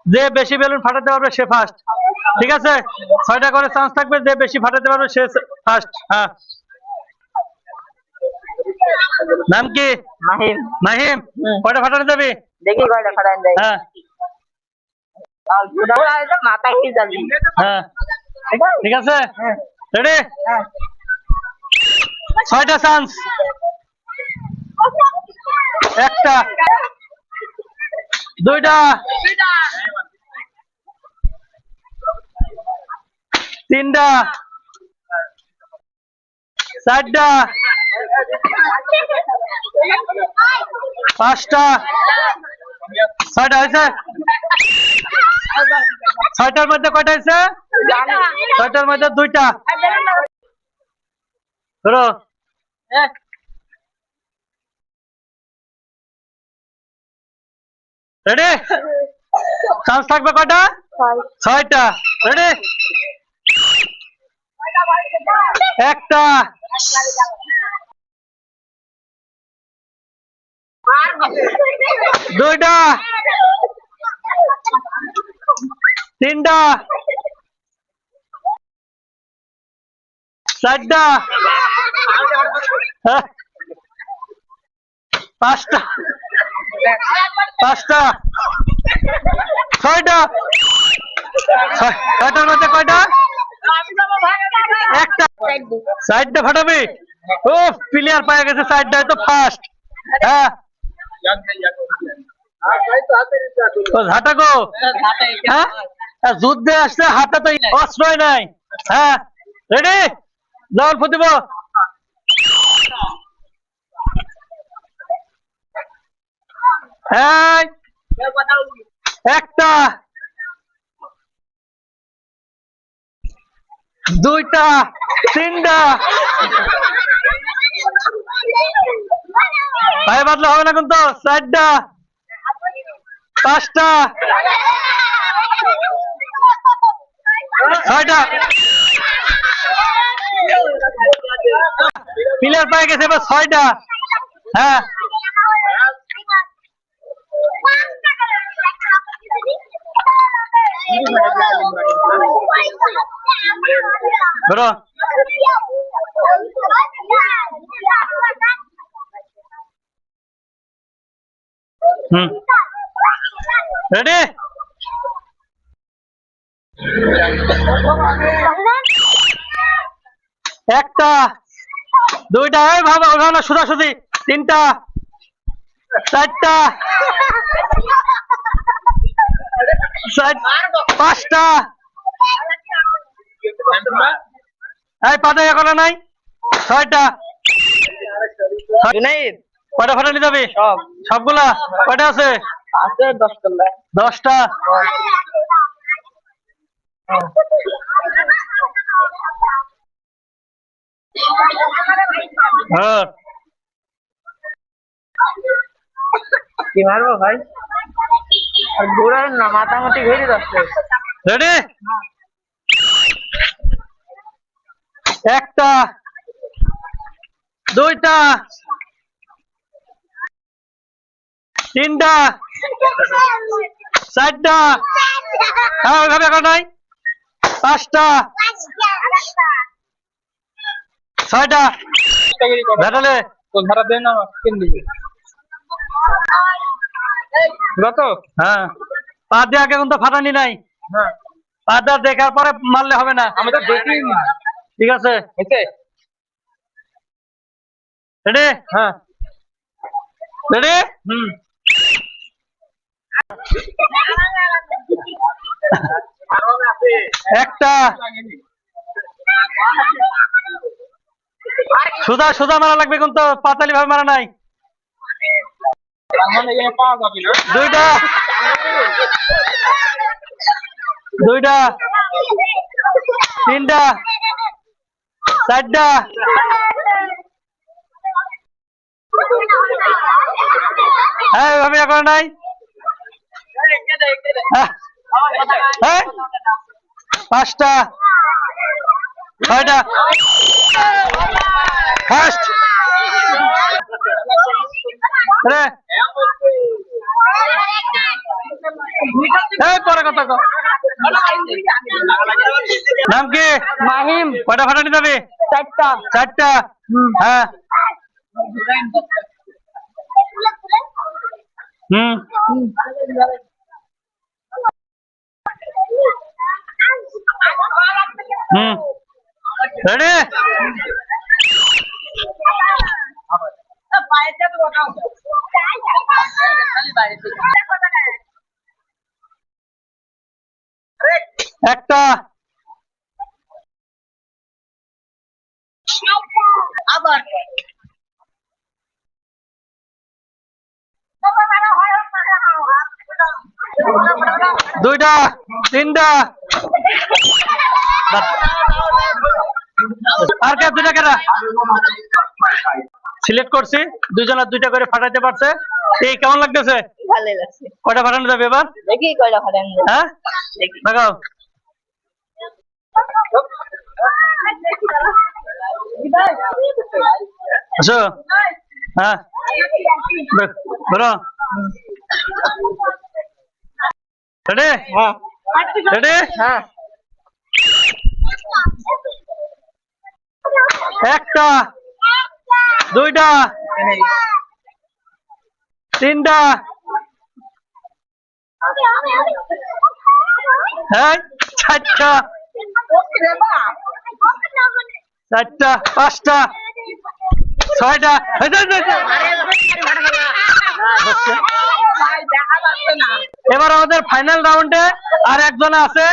যে বেশি বেলুন ফাটাতে পারবে সে ফার্স্ট। ঠিক আছে, 6টা করে চান্স থাকবে, যে বেশি ফাটাতে পারবে সে ফার্স্ট। হ্যাঁ, নাম কি? মাহিম। মাহিম, কয়টা ফাটানো যাবে? দেখি কয়টা ফাটানো যায়। হ্যাঁ মাথায় কি যাবি? হ্যাঁ, ঠিক আছে, রেডি? 6টা চান্স। একটা, দুইটা, তিনটা, চারটা, পাঁচটা, 6টা হয়েছে। 6টার মধ্যে কয়টা হয়েছে? 6টার মধ্যে 2টা। ধরো, রেডি? চান্স থাকবে কয়টা? 6টা। রেডি? একটা, দুইটা, তিনটা, চারটা, পাঁচটা, 6টা। 6টার মধ্যে কয়টা? একটা। 4টা ফাটাবি? ও, প্লেয়ার পায়ে গেছে 4টা, তো ফার্স্ট। হ্যাঁ, হাঁটা গো। হ্যাঁ, যুদ্ধে আসছে, হাঁটা তো অস্ত্রই নাই। হ্যাঁ, রেডি? জল ফুটিব। হ্যাঁ, একটা, দুইটা, তিনটা, পায়ে বাঁধলে হবে না কিন্তু। 4টা, 5টা, 6টা। প্লেয়ার পায়ে গেছে এবার 6টা। হ্যাঁ, ধরো, রেডি? একটা, দুইটা, এই ভাবা ওখানে সোজাসুজি, তিনটা, চারটা, 5টা, এই পাতা করে নাই, 6টা। কয়টা ফাটানি যাবে? সবগুলা? কয়টা আছে? 10টা। হ্যাঁ, কি মারবো ভাই? আর ঘোরার না, মাথামুটি ঘুরে যাচ্ছে। রেডি? একটা, দুইটা, তিনটা, 4টা। হ্যাঁ, ওইভাবে এখন নাই। 5টা, 6টা। ভেটালে ভাড়া দেন না, কিন দিবি। হ্যাঁ, পা দিয়ে আগে কিন্তু ফাটানি নাই। হ্যাঁ, পা দিয়ে দেখার পরে মারলে হবে না। আমি তো দেখি। ঠিক আছে, রেডি? হ্যাঁ, রেডি? একটা, সোজা সোজা মারা লাগবে কিন্তু, পাতালি ভাবে মারা নাই। দুইটা, দুইটা, তিনটা, 4টা, হ্যাঁ, এভাবে এখন নাই। 5টা, 6টা, ফার্স্ট। পরে কথা কও। নাম কি? মাহিম। কয়টা ফাটানি যাবে? 4টা। 4টা। হ্যাঁ। হুম। হুম। রেডি? একটা। আবার দুইটা। তিনটা। আর কে? দুইটা কেনা সিলেক্ট করছি, দুইজনের দুইটা করে ফাটাইতে পারছে। এই কেমন লাগতেছে? ভালো লাগছে। কয়টা ফাটানো যাবে এবার? দেখি কয়টা ফাটান যায়। হ্যাঁ, দেখি। দেখাও। আসো। হ্যাঁ, বলো। রেডি? হ্যাঁ। রেডি? হ্যাঁ। একটা। দুইটা। তিনটা। হ্যাঁ, চারটা। চারটা। পাঁচটা। ছয়টা। এবার আমাদের ফাইনাল রাউন্ডে আর একজন আছে,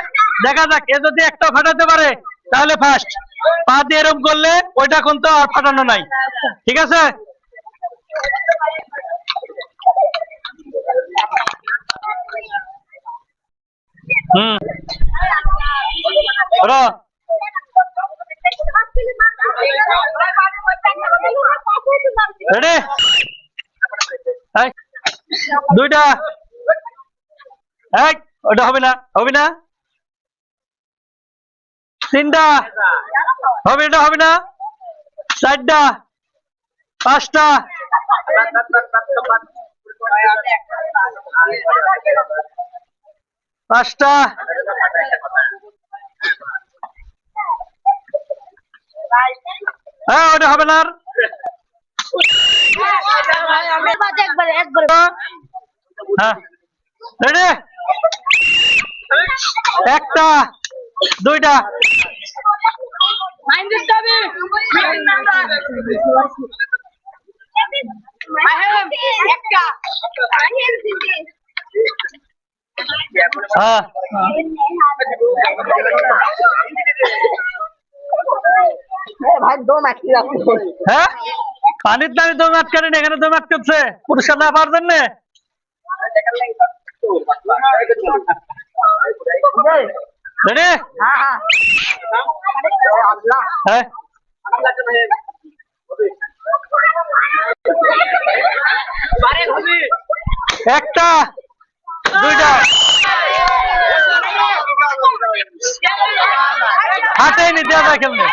দেখা যাক এ যদি একটা ফাটাতে পারে তাহলে ফার্স্ট। পা দিয়ে এরকম করলে ওইটা কিন্তু আর ফাটানো নাই, ঠিক আছে? হুম। ধরো। রেডি? দুইটা। এক। ওটা হবে না, হবে না। তিনটা। হবে, এটা হবে না। চারটা। পাঁচটা। পাঁচটা। হ্যাঁ, ওটা হবে না আর। হ্যাঁ, রেডি? একটা। দুইটা। হ্যাঁ। ভাই দম আটকে যাচ্ছে। হ্যাঁ, পানির দামে দম আটকানি না, এখানে দম আটকাচ্ছে পুরস্কার না পাওয়ার জন্য। রেডি? হ্যাঁ। হ্যাঁ। একটা। দুইটা। হাতেই নিতে হবে কেমনে?